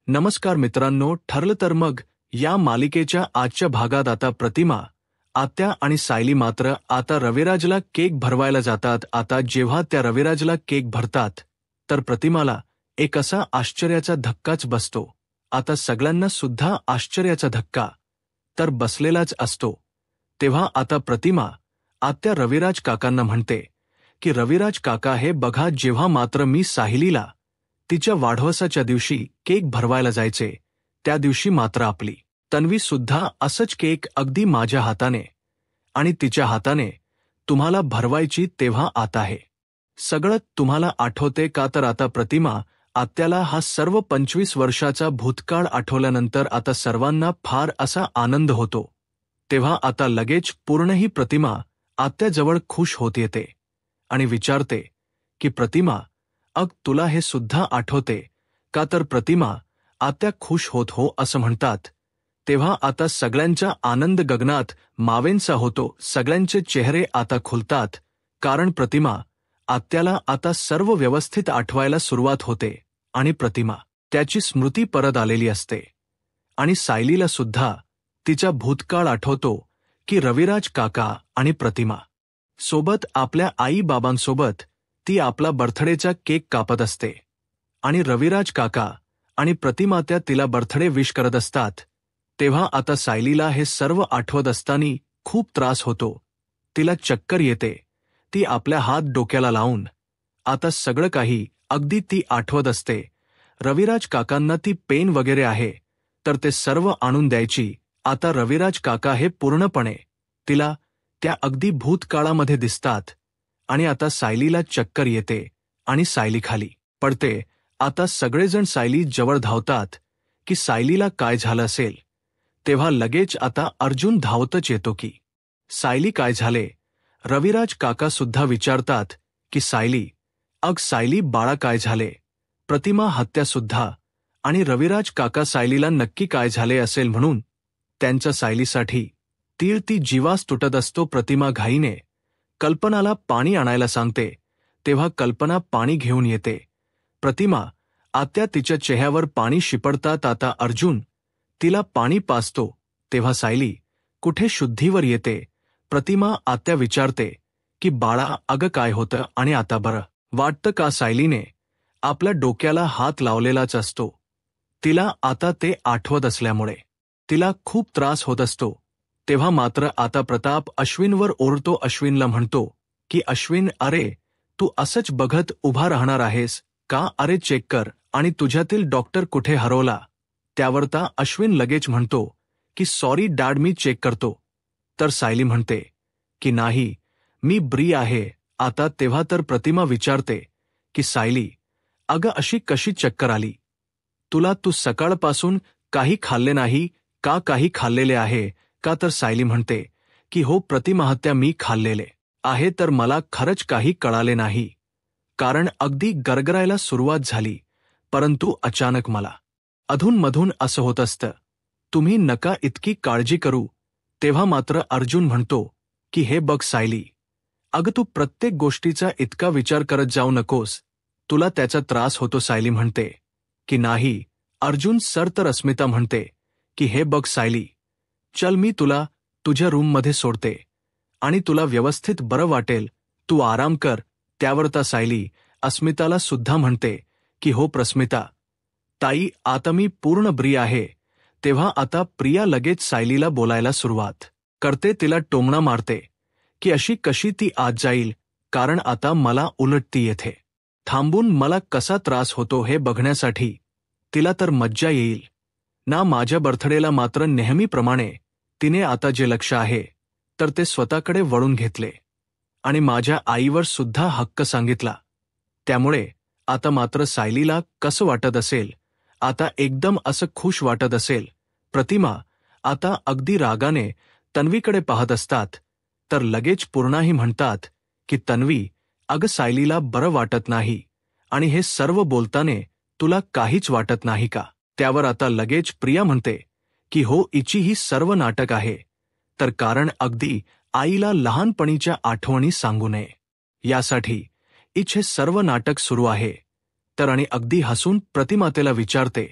नमस्कार मित्रांनो, ठरलं तर मग या मालिकेच्या आजच्या भागात आता प्रतिमा, आत्या आणि सायली मात्र आता रविराजला केक भरवायला जातात. आता जेव्हा त्या रविराजला केक भरतात तर प्रतिमाला एक असा आश्चर्याचा धक्काच बसतो. आता सगळ्यांना सुद्धा आश्चर्याचा धक्का तर बसलेलाच असतो. तेव्हा आता प्रतिमा आत्या रविराज काकांना म्हणते की रविराज काका, हे बघा, जेव्हा मात्र मी सायलीला तिच्या वाढदिवसाच्या दिवशी केक भरवायला जायचे त्या दिवशी मात्र आपली तन्वी सुद्धा असंच केक अगदी माझ्या हाताने आणि तिच्या हाताने तुम्हाला भरवायची. तेव्हा आता हे सगळं तुम्हाला आठवते का? तर आता प्रतिमा आत्याला हा सर्व 25 वर्षाचा भूतकाळ आठवल्यानंतर आता सर्वांना फार असा आनंद होतो. तेव्हा आता लगेच पूर्ण ही प्रतिमा आत्याजवळ खुश होत येते आणि विचारते की प्रतिमा, तुला हे सुद्धा आठवते का? तर प्रतिमा आत्या खुश होत हो असं म्हणतात. तेव्हा आता सगळ्यांचा आनंद गगनात मावेंचा होतो. सगळ्यांचे चेहरे आता खुलतात, कारण प्रतिमा आत्याला आता सर्व व्यवस्थित आठवायला सुरुवात होते आणि प्रतिमा त्याची स्मृती परत आलेली असते. आणि सायलीला सुद्धा तिचा भूतकाळ आठवतो की रविराज काका आणि प्रतिमा सोबत आपल्या आई बाबांसोबत ती आपला बर्थडेचा केक कापत असते आणि रविराज काका आणि प्रतिमा त्या तिला बर्थडे विश करत असतात. तेव्हा आता सायलीला हे सर्व आठवत असताना खूप त्रास होतो. तिला चक्कर येते. ती आपल्या हात डोक्याला लावून आता सगळं काही अगदी ती आठवत असते. रविराज काकांना ती पेन वगैरे आहे तर ते सर्व आणून द्यायची. आता रविराज काका हे पूर्णपणे तिला त्या अगदी भूतकाळामध्ये दिसतात आणि आता सायलीला चक्कर येते आणि सायली खाली पडते. आता सगळेजण सायली जवळ धावतात की सायलीला काय झालं असेल. तेव्हा लगेच आता अर्जुन धावतच येतो की सायली काय झाले. रविराज काका सुद्धा विचारतात की सायली, सायली बाळा काय झाले. प्रतिमा हत्या सुद्धा आणि रविराज काका सायलीला नक्की काय झाले असेल म्हणून त्यांच्या सायलीसाठी ती जीवास तुटत असतो. प्रतिमा घाईने कल्पनाला पाणी आणायला सांगते. तेव्हा कल्पना पाणी घेऊन येते. प्रतिमा आत्या तिच्या चेहऱ्यावर पाणी शिपडतात. आता अर्जुन तिला पाणी पाजतो. तेव्हा सायली कुठे शुद्धीवर येते. प्रतिमा आत्या विचारते की बाळा, काय होतं आणि आता बरं वाटतं का? सायलीने आपल्या डोक्याला हात लावलेलाच असतो. तिला आता ते आठवत असल्यामुळे तिला खूप त्रास होत असतो. तेव्हा मात्र आता प्रताप अश्विनवर ओरडतो. अश्विनला म्हणतो की अश्विन, अरे तू असंच बघत उभा राहणार आहेस का? अरे चेक कर, आणि तुझ्यातील डॉक्टर कुठे हरवला? त्यावरता अश्विन लगेच म्हणतो की सॉरी डॅड, मी चेक करतो. तर सायली म्हणते की नाही, मी ब्री आहे आता. तेव्हा तर प्रतिमा विचारते की सायली, अशी कशी चक्कर आली तुला? तू सकाळपासून काही खाल्ले नाही का? काही खाल्लेले आहे का? तर सायली म्हणते की हो प्रतिमा हत्या, मी खाल्लेले आहे. तर मला खरंच काही कळाले नाही, कारण अगदी गरगरायला सुरुवात झाली, परंतु अचानक मला अधूनमधून असं होत असतं. तुम्ही नका इतकी काळजी करू. तेव्हा मात्र अर्जुन म्हणतो की हे बघ सायली, तू प्रत्येक गोष्टीचा इतका विचार करत जाऊ नकोस, तुला त्याचा त्रास होतो. सायली म्हणते की नाही अर्जुन सर. तर अस्मिता म्हणते की हे बघ सायली, चल मी तुला तुझ्या रूममध्ये सोडते आणि तुला व्यवस्थित बरं वाटेल, तू आराम कर. त्यावरता सायली अस्मिताला सुद्धा म्हणते की हो प्रस्मिता ताई, आता मी पूर्ण ब्री आहे. तेव्हा आता प्रिया लगेच सायलीला बोलायला सुरुवात करते. तिला टोमणा मारते की अशी कशी ती आत जाईल, कारण आता मला उलट ती येथे थांबून मला कसा त्रास होतो हे बघण्यासाठी तिला तर मज्जा येईल ना. माझ्या बर्थडेला मात्र नेहमीप्रमाणे तिने आता जे लक्ष आहे तर ते स्वतःकडे वळून घेतले आणि माझ्या आईवर सुद्धा हक्क सांगितला. त्यामुळे आता मात्र सायलीला कसं वाटत असेल, आता एकदम असं खुश वाटत असेल. प्रतिमा आता अगदी रागाने तन्वीकडे पाहत असतात. तर लगेच पूर्णाही म्हणतात की तन्वी, सायलीला बरं वाटत नाही आणि हे सर्व बोलताने तुला काहीच वाटत नाही का? त्यावर आता लगेच प्रिया म्हणते की हो, हिची ही सर्व नाटक आहे. तर कारण अगदी आईला लहानपणीच्या आठवणी सांगू नये यासाठी हे सर्व नाटक सुरू आहे. तर आणि अगदी हसून प्रतिमातेला विचारते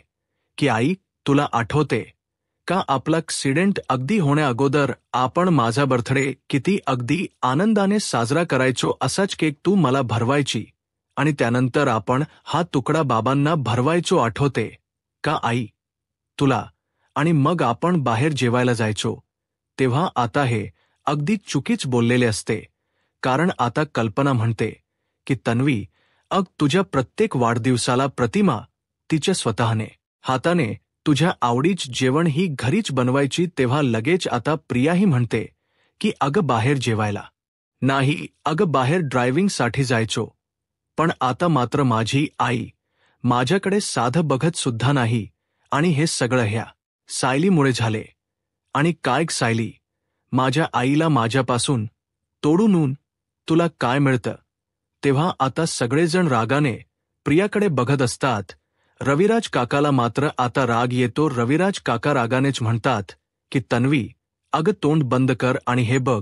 की आई, तुला आठवते का आपला ॲक्सिडेंट अगदी होण्या अगोदर आपण माझा बर्थडे किती अगदी आनंदाने साजरा करायचो, असाच केक तू मला भरवायची आणि त्यानंतर आपण हा तुकडा बाबांना भरवायचो, आठवते का आई तुला? आणि मग आपण बाहेर जेवायला जायचो. तेव्हा आता हे अगदी चुकीच बोललेले असते, कारण आता कल्पना म्हणते की तन्वी, तुझ्या प्रत्येक वाढदिवसाला प्रतिमा तिच्या स्वतःने हाताने तुझ्या आवडीच जेवण ही घरीच बनवायची. तेव्हा लगेच आता प्रियाही म्हणते की बाहेर जेवायला नाही, बाहेर ड्रायव्हिंगसाठी जायचो. पण आता मात्र माझी आई माझ्याकडे साधं बघत सुद्धा नाही. आणि हे सगळं ह्या सायलीमुळे झाले. आणि काय सायली, माझ्या आईला माझ्यापासून तोडून तुला काय मिळतं? तेव्हा आता सगळेजण रागाने प्रियाकडे बघत असतात. रविराज काकाला मात्र आता राग येतो. रविराज काका रागानेच म्हणतात की तन्वी, तोंड बंद कर आणि हे बघ,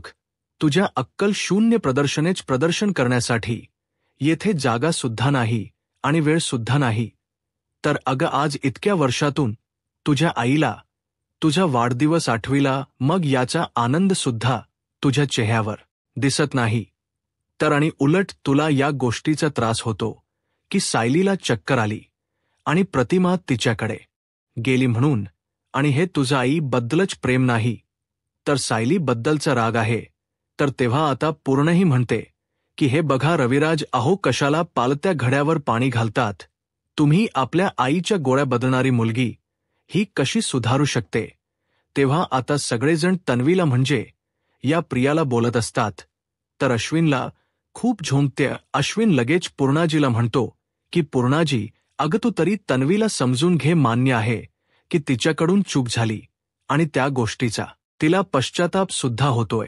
तुझ्या अक्कल शून्य प्रदर्शन करण्यासाठी येथे जागा सुद्धा नाही आणि वेळ सुद्धा नाही. तर आज इतक्या वर्षातून तुझ्या आईला तुझा वाढदिवस आठविला, मग याचा आनंद सुद्धा तुझ्या चेहऱ्यावर दिसत नाही. तर आणि उलट तुला या गोष्टीचा त्रास होतो की सायलीला चक्कर आली आणि प्रतिमा तिच्याकडे गेली म्हणून. आणि हे तुझं आई बद्दलच प्रेम नाही, तर सायली बद्दलचा राग आहे. तर तेव्हा आता पूर्णही म्हणते की हे बघा रविराज, कशाला पालत्या घड्यावर पाणी घालतात? तुम्ही आपल्या आईच्या गोळ्या बदलणारी मुलगी ही कशी सुधारू शकते? तेव्हा आता सगळेजण तन्वीला म्हणजे या प्रियाला बोलत असतात. तर अश्विनला खूप झोंबते. अश्विन लगेच पूर्णाजीला म्हणतो की पूर्णाजी, तू तरी तन्वीला समजून घे. मान्य आहे की तिच्याकडून चूक झाली आणि त्या गोष्टीचा तिला पश्चाताप सुद्धा होतोय.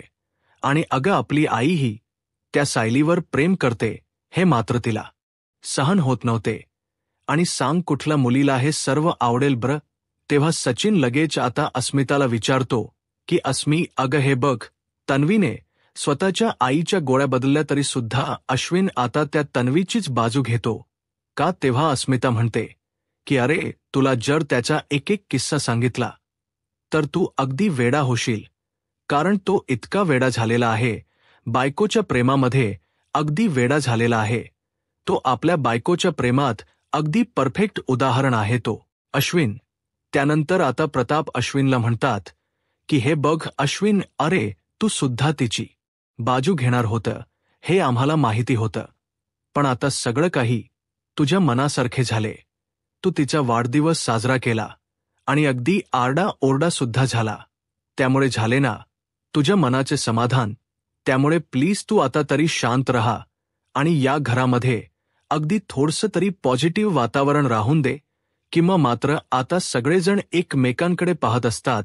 आणि आपली आईही त्या सायलीवर प्रेम करते, हे मात्र तिला सहन होत नव्हते. आणि सांग, कुठल्या मुलीला हे सर्व आवडेल बरं? तेव्हा सचिन लगेच आता अस्मिताला विचारतो की अस्मी, हे बघ, तन्वीने स्वतःच्या आईच्या गोळ्या बदलल्या तरी सुद्धा अश्विन आता त्या तन्वीचीच बाजू घेतो का? तेव्हा अस्मिता म्हणते की अरे, तुला जर त्याचा एक किस्सा सांगितला तर तू अगदी वेडा होशील, कारण तो इतका वेडा झालेला आहे, बायकोच्या प्रेमामध्ये अगदी वेडा झालेला आहे. तो आपल्या बायकोच्या प्रेमात अगदी परफेक्ट उदाहरण आहे तो अश्विन. त्यानंतर आता प्रताप अश्विनला म्हणतात की हे बघ अश्विन, तू सुद्धा तिची बाजू घेणार होतं, हे आम्हाला माहिती होतं. पण आता सगळं काही तुझ्या मनासारखे झाले. तू तिचा वाढदिवस साजरा केला आणि अगदी आरडा सुद्धा झाला. त्यामुळे झाले ना तुझ्या मनाचे समाधान. त्यामुळे प्लीज तू आता तरी शांत रहा आणि या घरामध्ये अगदी थोडंसं तरी पॉझिटिव्ह वातावरण राहून दे. किंवा मात्र आता सगळेजण एकमेकांकडे पाहत असतात.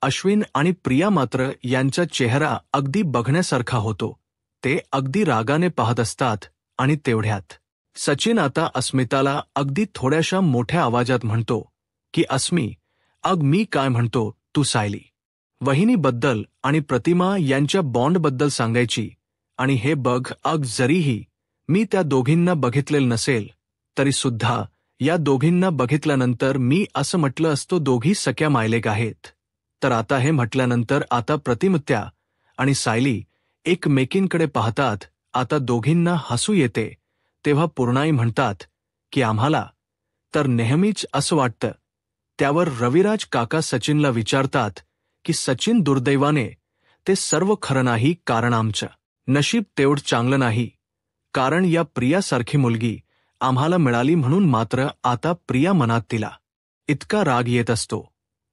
अश्विन आणि प्रिया मात्र यांचा चेहरा अगदी बघण्यासारखा होतो. ते अगदी रागाने पाहत असतात. आणि तेवढ्यात सचिन आता अस्मिताला अगदी थोड्याशा मोठ्या आवाजात म्हणतो की अस्मी, मी काय म्हणतो, तू सायली वहिनीबद्दल आणि प्रतिमा यांच्या बॉन्डबद्दल सांगायची. आणि हे बघ, जरीही मी त्या दोघींना बघितलेलं नसेल तरी सुद्धा या दोघींना बघितल्यानंतर मी असं म्हटलं असतो दोघी सख्या मायलेक आहेत. तर आता हे म्हटल्यानंतर आता प्रतिमत्या आणि सायली एकमेकींकडे पाहतात. आता दोघींना हसू येते. तेव्हा पूर्णाई म्हणतात की आम्हाला तर नेहमीच असं वाटतं. त्यावर रविराज काका सचिनला विचारतात की सचिन, दुर्दैवाने ते सर्व खरं नाही, कारण आमचं नशीब तेवढं चांगलं नाही, कारण या प्रियासारखी मुलगी आम्हाला मिळाली म्हणून. मात्र आता प्रिया मनात तिला इतका राग येत असतो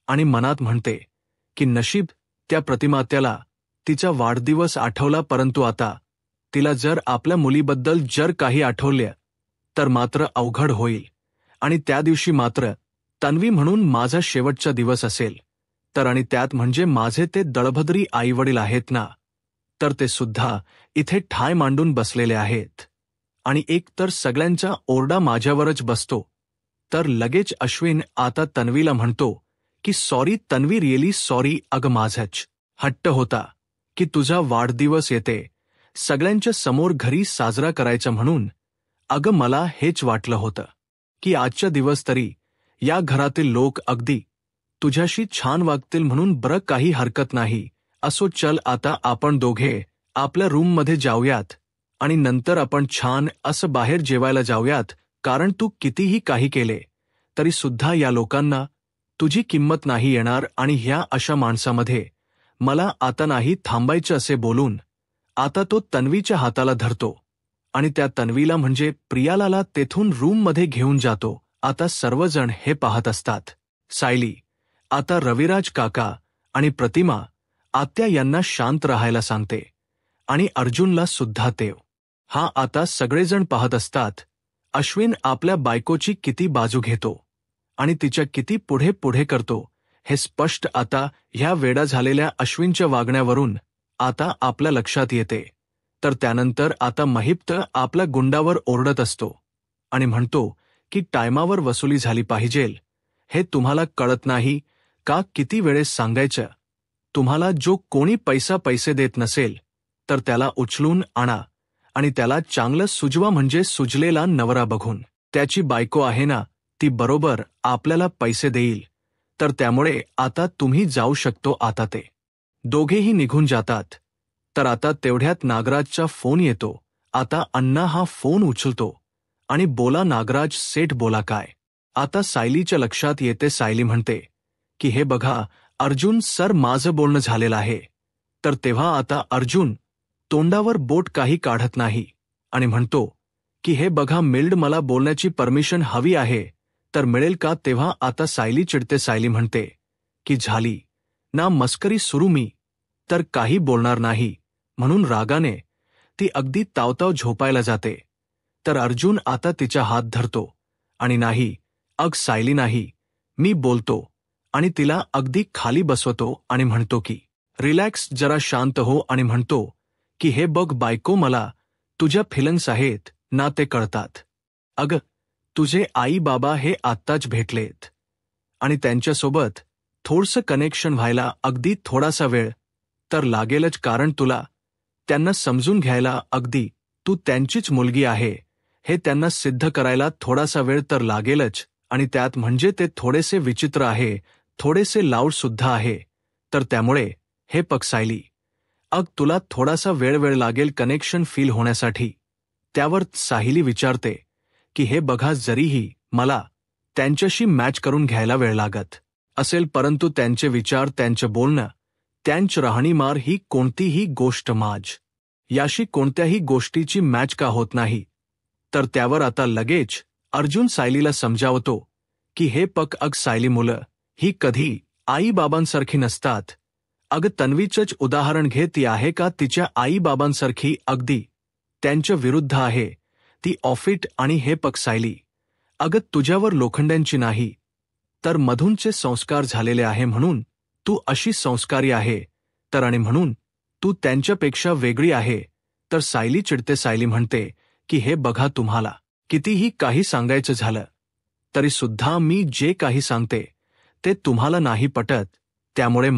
आणि मनात म्हणते की नशीब त्या प्रतिमात्याला तिचा वाढदिवस आठवला, परंतु आता तिला जर आपल्या मुलीबद्दल जर काही आठवले तर मात्र अवघड होईल. आणि त्या दिवशी मात्र तन्वी म्हणून माझा शेवटचा दिवस असेल. तर आणि त्यात म्हणजे माझे ते दळभद्री आईवडील आहेत ना, तर ते सुद्धा इथे ठाय मांडून बसलेले आहेत. आणि एक तर सगळ्यांचा ओरडा माझ्यावरच बसतो. तर लगेच अश्विन आता तन्वीला म्हणतो की सॉरी तन्वी, रिअली सॉरी. माझाच हट्ट होता की तुझा वाढदिवस येते सगळ्यांच्या समोर घरी साजरा करायचा म्हणून. मला हेच वाटलं होतं की आजचा दिवस तरी या घरातील लोक अगदी तुझ्याशी छान वागतील म्हणून बरं, काही हरकत नाही. असो, चल आता आपण दोघे आपल्या रूममध्ये जाऊयात आणि नंतर आपण छान असं बाहेर जेवायला जाऊयात, कारण तू कितीही काही केले तरी सुद्धा या लोकांना तुझी किंमत नाही येणार आणि ह्या अशा माणसामध्ये मला आता नाही थांबायचं असे बोलून आता तो तन्वीच्या हाताला धरतो आणि त्या तन्वीला म्हणजे प्रियालाला तेथून रूममध्ये घेऊन जातो. आता सर्वजण हे पाहत असतात. सायली आता रविराज काका आणि प्रतिमा आत्या यांना शांत राहायला सांगते आणि अर्जुनला सुद्धा तेव. हा आता सगळेजण पाहत असतात. अश्विन आपल्या बायकोची किती बाजू घेतो आणि तिच्या किती पुढे पुढे करतो हे स्पष्ट आता ह्या वेडा झालेल्या अश्विनच्या वागण्यावरून आता आपल्या लक्षात येते. तर त्यानंतर आता महिप्त आपल्या गुंडावर ओरडत असतो आणि म्हणतो की टायमावर वसुली झाली पाहिजेल. हे तुम्हाला कळत नाही का? किती वेळेस सांगायचं तुम्हाला? जो कोणी पैसे देत नसेल तर त्याला उचलून आणा आणि त्याला चांगलं सुजवा, म्हणजे सुजलेला नवरा बघून. त्याची बायको आहे ना, ती बरोबर आपल्याला पैसे देईल. तर त्यामुळे आता तुम्ही जाऊ शकतो. आता ते दोघेही निघून जातात. तर आता तेवढ्यात नागराजचा फोन येतो. आता अण्णा हा फोन उचलतो आणि बोला नागराज सेठ, बोला काय? आता सायलीच्या लक्षात येते. सायली म्हणते की हे बघा अर्जुन सर, माझं बोलणं झालेलं आहे. तर तेव्हा आता अर्जुन तोंडावर बोट काही काढत नाही आणि म्हणतो की हे बघा मिल्ड, मला बोलण्याची परमिशन हवी आहे, तर मिळेल का? तेव्हा आता सायली चिडते. सायली म्हणते की झाली ना मस्करी सुरू, मी तर काही बोलणार नाही म्हणून रागाने ती अगदी तावताव झोपायला जाते. तर अर्जुन आता तिचा हात धरतो आणि नाही, अग सायली नाही, मी बोलतो, आणि तिला अगदी खाली बसवतो आणि म्हणतो की रिलॅक्स, जरा शांत हो, आणि म्हणतो की हे बघ बायको, मला तुझ्या फिलिंग्स आहेत ना, ते कळतात. अगं तुझे आई बाबा हे आत्ताच भेटलेत आणि त्यांच्यासोबत थोडंसं कनेक्शन व्हायला अगदी थोडासा वेळ तर लागेलच, कारण तुला त्यांना समजून घ्यायला अगदी तू त्यांचीच मुलगी आहे हे त्यांना सिद्ध करायला थोडासा वेळ तर लागेलच. आणि त्यात म्हणजे ते थोडेसे विचित्र आहे, थोडेसे लाऊड सुद्धा आहे. तर त्यामुळे हे पग सायली, अग तुला थोडासा वेळ लागेल कनेक्शन फील होण्यासाठी. त्यावर सायली विचारते की हे बघा, जरीही मला त्यांच्याशी मॅच करून घ्यायला वेळ लागत असेल, परंतु त्यांचे विचार, त्यांचं बोलणं, त्यांची राहणीमान ही कोणतीही गोष्ट याशी कोणत्याही गोष्टीची मॅच का होत नाही. तर त्यावर आता लगेच अर्जुन सायलीला समजावतो की हे पग, अग सायली, मुलं ही कधी आई बाबांसारखी नसतात. अग तन्वीचंच उदाहरण घे, ती आहे का तिच्या आई बाबांसारखी? अगदी त्यांच्या विरुद्ध आहे ती, ऑफिट. आणि हे पग सायली, अगं तुझ्यावर लोखंड्यांची नाही तर मधूनचे संस्कार झालेले आहे म्हणून तू अशी संस्कारी आहे, तर आणि म्हणून तू त्यांच्यापेक्षा वेगळी आहे. तर सायली चिडते. सायली म्हणते की हे बघा, तुम्हाला कितीही काही सांगायचं झालं तरी सुद्धा मी जे काही सांगते ते तुम्हाला नाही पटत, त्यामुळे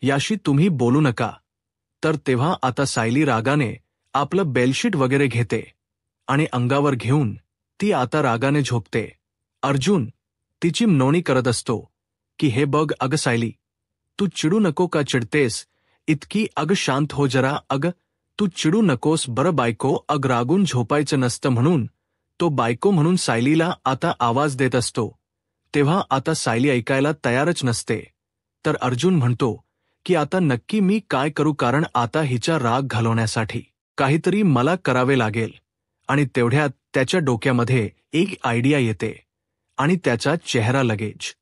याशी तुम्ही बोलू नका. तर तेव्हा आता सायली रागाने आपलं बेडशीट वगैरे घेते आणि अंगावर घेऊन ती आता रागाने झोपते. अर्जुन तिची मनोणी करत असतो की हे बघ अग सायली, तू चिडू नको का? चिडतेस इतकी? अग शांत हो जरा. अग तू चिडू नकोस बरं बायको, अग रागून झोपायचं नसतं म्हणून तो बायको म्हणून सायलीला आता आवाज देत असतो. तेव्हा आता सायली ऐकायला तयारच नसते. तर अर्जुन म्हणतो की आता नक्की मी काय करू, कारण आता हिचा राग घालवण्यासाठी काहीतरी मला करावे लागेल. आणि तेवढ्यात त्याच्या डोक्यामध्ये एक आयडिया येते आणि त्याचा चेहरा लगेच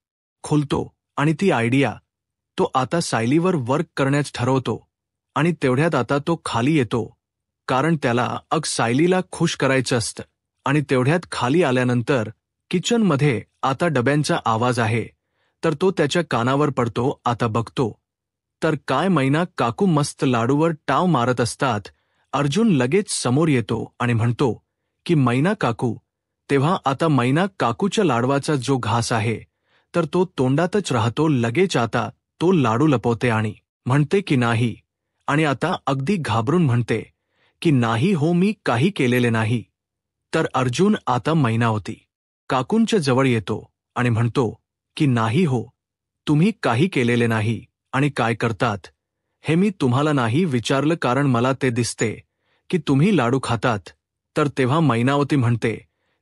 खुलतो आणि ती आयडिया तो आता सायलीवर वर्क करण्यास ठरवतो. आणि तेवढ्यात आता तो खाली येतो, कारण त्याला अग सायलीला खुश करायचं असतं. आणि तेवढ्यात खाली आल्यानंतर किचनमध्ये आता डब्यांचा आवाज आहे, तर तो त्याच्या कानावर पडतो. आता बघतो तर काय मैना काकू मस्त लाडूवर टाव मारत असतात. अर्जुन लगेच समोर येतो आणि म्हणतो की मैना काकू. तेव्हा आता मैना काकूच्या लाडवाचा जो घास आहे तर तो तोंडातच राहतो. लगेच आता तो लाडू लपवते आणि म्हणते की नाही, आणि आता अगदी घाबरून म्हणते की नाही हो, मी काही केलेले नाही. तर अर्जुन आता मैनावती काकूंच्या जवळ येतो आणि म्हणतो की नाही हो, तुम्ही काही केलेले नाही आणि काय करतात हे मी तुम्हाला नाही विचारलं, कारण मला ते दिसते की तुम्ही लाडू खातात. तर तेव्हा मैनावती म्हणते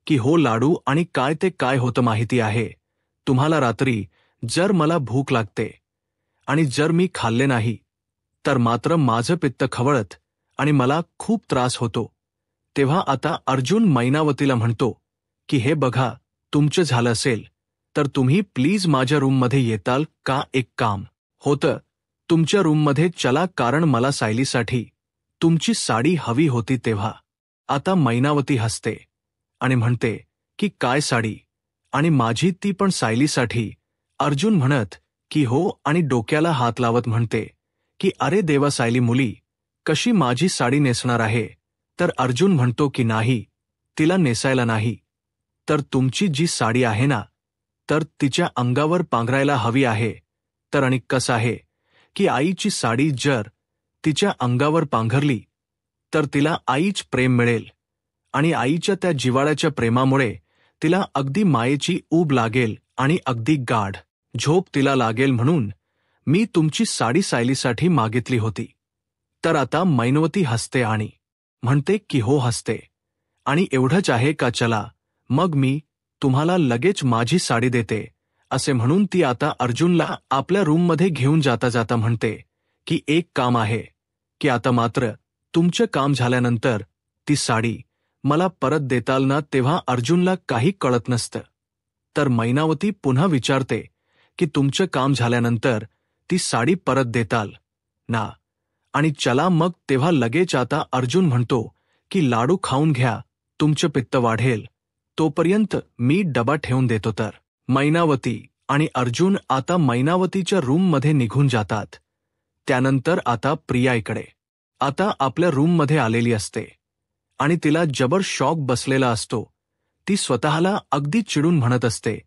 की हो लाडू, आणि काय ते काय होतं माहिती आहे तुम्हाला? रात्री जर मला भूक लागते आणि जर मी खाल्ले नाही तर मात्र माझं पित्त खवळत आणि मला खूप त्रास होतो. तेव्हा आता अर्जुन मैनावतीला म्हणतो की हे बघा, तुमचं झालं असेल तर तुम्ही प्लीज माझ्या रूममध्ये येताल का? एक काम होतं तुमच्या रूममध्ये चला, कारण मला सायलीसाठी तुमची साडी हवी होती. तेव्हा आता मैनावती हसते आणि म्हणते की काय साडी, आणि माझी ती पण सायलीसाठी? अर्जुन म्हणत की हो, आणि डोक्याला हात लावत म्हणते की अरे देवा, सायली मुली कशी माझी साडी नेसणार आहे? तर अर्जुन म्हणतो की नाही, तिला नेसायला नाही, तर तुमची जी साडी आहे ना, तर तिच्या अंगावर पांघरायला हवी आहे. तर आणि कसं आहे की आईची साडी जर तिच्या अंगावर पांघरली तर तिला आईच प्रेम मिळेल, आणि आईच्या त्या जिव्हाळ्याच्या प्रेमामुळे तिला अगदी मायेची ऊब लागेल आणि अगदी गाढ झोप तिला लागेल, म्हणून मी तुमची साडी सायलीसाठी मागितली होती. तर आता मैनावती हसते आणि म्हणते की हो, हसते, आणि एवढंच आहे का? चला मग मी तुम्हाला लगेच माझी साडी देते. असे म्हणून ती आता अर्जुनला आपल्या रूममध्ये घेऊन जाता जाता म्हणते की एक काम आहे की आता मात्र तुमचं काम झाल्यानंतर ती साडी मला परत देताल ना? तेव्हा अर्जुनला काही कळत नसतं. तर मैनावती पुन्हा विचारते की तुमचं काम झाल्यानंतर ती साडी परत देताल ना? आणि चला मग तेव्हा लगेच आता अर्जुन म्हणतो की लाडू खाऊन घ्या, तुमचं पित्त वाढेल, तोपर्यंत मी डबा ठेवून देतो. तर मैनावती आणि अर्जुन आता मैनावतीच्या रूममध्ये निघून जातात. त्यानंतर आता प्रिया इकडे आता आपल्या रूममध्ये आलेली असते आणि तिला जबर शॉक बसलेला असतो. ती स्वतःला अगदी चिडून म्हणत असते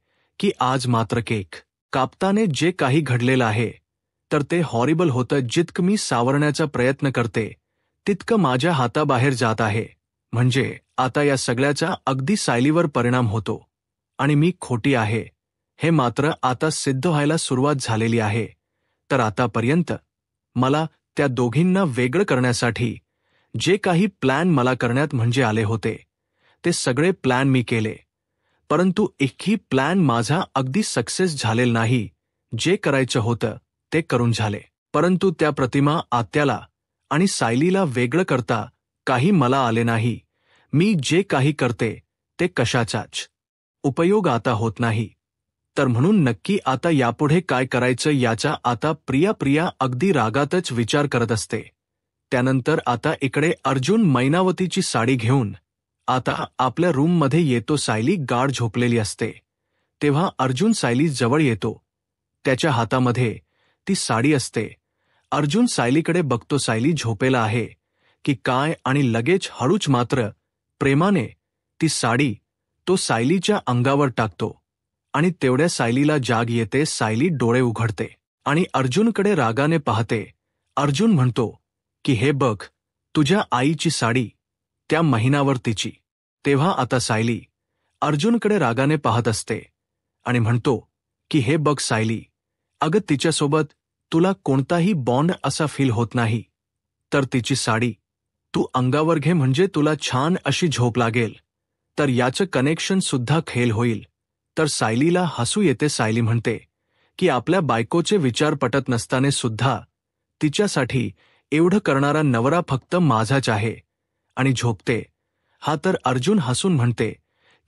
की आज मात्र केक कापताने जे काही घडलेलं आहे तर ते हॉरिबल होतं. जितकं मी सावरण्याचा प्रयत्न करते तितकं माझ्या हाताबाहेर जात आहे. म्हणजे आता या सगळ्याचा अगदी सायलीवर परिणाम होतो आणि मी खोटी आहे हे मात्र आता सिद्ध व्हायला सुरुवात झालेली आहे. तर आतापर्यंत मला त्या दोघींना वेगळं करण्यासाठी जे काही प्लॅन मला करण्यात म्हणजे आले होते ते सगळे प्लॅन मी केले, परंतु एकही प्लॅन माझा अगदी सक्सेस झालेला नाही. जे करायचं होतं ते करून झाले, परंतु त्या प्रतिमा आत्याला आणि सायलीला वेगळं करता काही मला आले नाही. मी जे काही करते ते कशाचाच उपयोग आता होत नाही. तर म्हणून नक्की आता यापुढे काय करायचं याचा आता प्रिया अगदी रागातच विचार करत असते. त्यानंतर आता इकडे अर्जुन मैनावतीची साडी घेऊन आता आपल्या रूममध्ये येतो. सायली गाढ झोपलेली असते. तेव्हा अर्जुन सायली जवळ येतो. त्याच्या हातामध्ये ती साडी असते. अर्जुन सायलीकडे बघतो, सायली झोपेला आहे की काय, आणि लगेच हळूच मात्र प्रेमाने ती साडी तो सायलीच्या अंगावर टाकतो आणि तेवढ्या सायलीला जाग येते. सायली डोळे उघडते आणि अर्जुनकडे रागाने पाहते. अर्जुन म्हणतो की हे बघ, तुझ्या आईची साडी त्या महिनावर तिची. तेव्हा आता सायली अर्जुनकडे रागाने पाहत असते आणि म्हणतो की हे बघ सायली, अगं तिच्यासोबत तुला कोणताही बॉन्ड असा फील होत नाही, तर तिची साडी तू अंगावर घे, म्हणजे तुला छान अशी झोप लागेल, तर याचं कनेक्शन सुद्धा खेल होईल. तर सायलीला हसू येते. सायली म्हणते की आपल्या बायकोचे विचार पटत नसताना सुद्धा तिच्यासाठी एवढं करणारा नवरा फक्त माझाच आहे, आणि झोपते. हा तर अर्जुन हसून म्हणते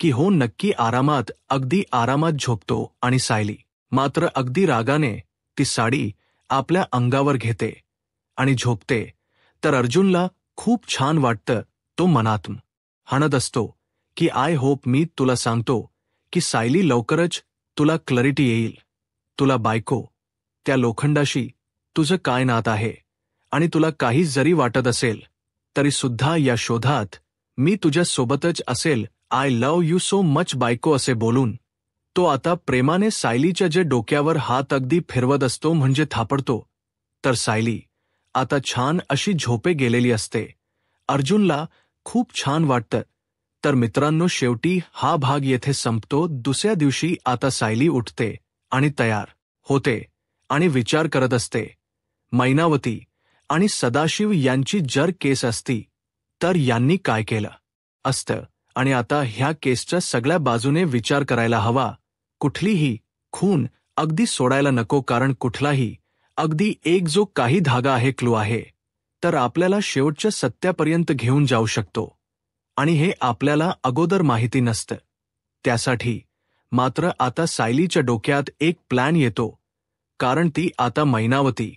की हो नक्की, आरामात, अगदी आरामात झोपतो. आणि सायली मात्र अगदी रागाने ती साडी आपल्या अंगावर घेते आणि झोपते. तर अर्जुनला खूप छान वाटतं. तो मनातून म्हणत असतो की आय होप, मी तुला सांगतो की सायली लवकरच तुला क्लॅरिटी येईल. तुला बायको त्या लोखंडाशी तुझं काय नात आहे, आणि तुला काही जरी वाटत असेल तरी सुद्धा या शोधात मी तुझ्या सोबतच असेल. I love you so much बायको. असे बोलून तो आता प्रेमाने सायलीच्या जे डोक्यावर हात अगदी फिरवत असतो, म्हणजे थापडतो. तर सायली आता छान अशी झोपे गेलेली असते. अर्जुनला खूप छान वाटतं. तर मित्रांनो, शेवटी हा भाग येथे संपतो. दुसऱ्या दिवशी आता सायली उठते आणि तयार होते आणि विचार करत असते. मैनावती आणि सदाशिव यांची जर केस असती तर यांनी काय केलं असतं, आणि आता ह्या केसच्या सगळ्या बाजूने विचार करायला हवा. कुठलीही खून अगदी सोडायला नको, कारण कुठलाही अगदी एक जो काही धागा आहे, क्लू आहे, तर आपल्याला शेवटच्या सत्यापर्यंत घेऊन जाऊ शकतो. आणि हे आपल्याला अगोदर माहिती नसतं. त्यासाठी मात्र आता सायलीच्या डोक्यात एक प्लॅन येतो, कारण ती आता मैनावती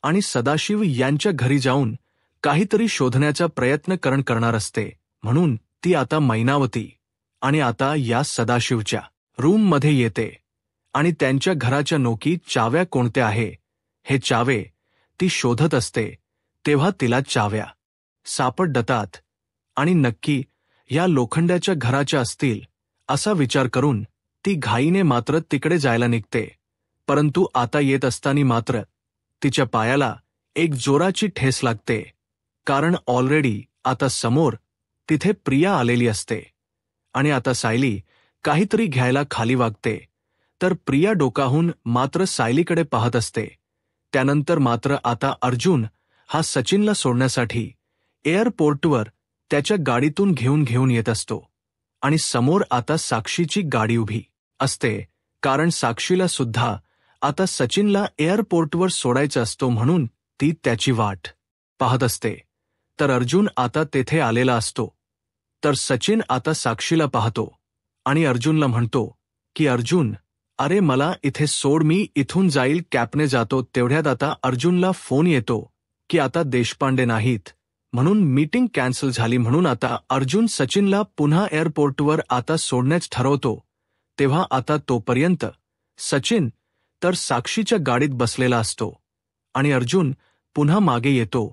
आणि सदाशिव यांच्या घरी जाऊन काहीतरी शोधण्याचा प्रयत्न करणार असते. म्हणून ती आता मैनावती आणि आता या सदाशिवच्या रूममध्ये येते आणि त्यांच्या घराच्या नोकी चाव्या कोणत्या आहे हे चावे ती शोधत असते. तेव्हा तिला चाव्या सापडतात आणि नक्की या लोखंडाच्या घराच्या असतील असा विचार करून ती घाईने मात्र तिकडे जायला निघते. परंतु आता येत असताना मात्र तिच्या पायाला एक जोराची ठेस लागते, कारण ऑलरेडी आता समोर तिथे प्रिया आलेली असते. आणि आता सायली काहीतरी घ्यायला खाली वागते, तर प्रिया डोकावून मात्र सायलीकडे पाहत असते. त्यानंतर मात्र आता अर्जुन हा सचिनला सोडण्यासाठी एअरपोर्टवर त्याच्या गाडीतून घेऊन येत असतो. आणि समोर आता साक्षीची गाडी उभी असते, कारण साक्षीला सुद्धा आता सचिनला एअरपोर्टवर सोडायचं असतो, म्हणून ती त्याची वाट पाहत असते. तर अर्जुन आता तेथे आलेला असतो. तर सचिन आता साक्षीला पाहतो आणि अर्जुनला म्हणतो की अर्जुन, अरे मला इथे सोड, मी इथून जाईल, कॅपने जातो. तेवढ्यात आता अर्जुनला फोन येतो की आता देशपांडे नाहीत, म्हणून मीटिंग कॅन्सल झाली. म्हणून आता अर्जुन सचिनला पुन्हा एअरपोर्टवर आता सोडण्याच ठरवतो. तेव्हा आता तोपर्यंत सचिन तर साक्षीच्या गाडीत बसलेला असतो आणि अर्जुन पुन्हा मागे येतो,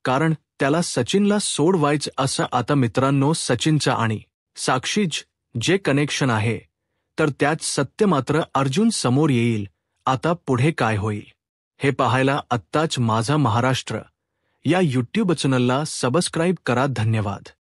कारण त्याला सचिनला सोडवायचं असं. आता मित्रांनो, सचिनचा आणि साक्षीच जे कनेक्शन आहे, तर त्यात सत्य मात्र अर्जुन समोर येईल. आता पुढे काय होईल हे पाहायला आत्ताच माझा महाराष्ट्र या यूट्यूब चॅनलला सबस्क्राईब करा. धन्यवाद.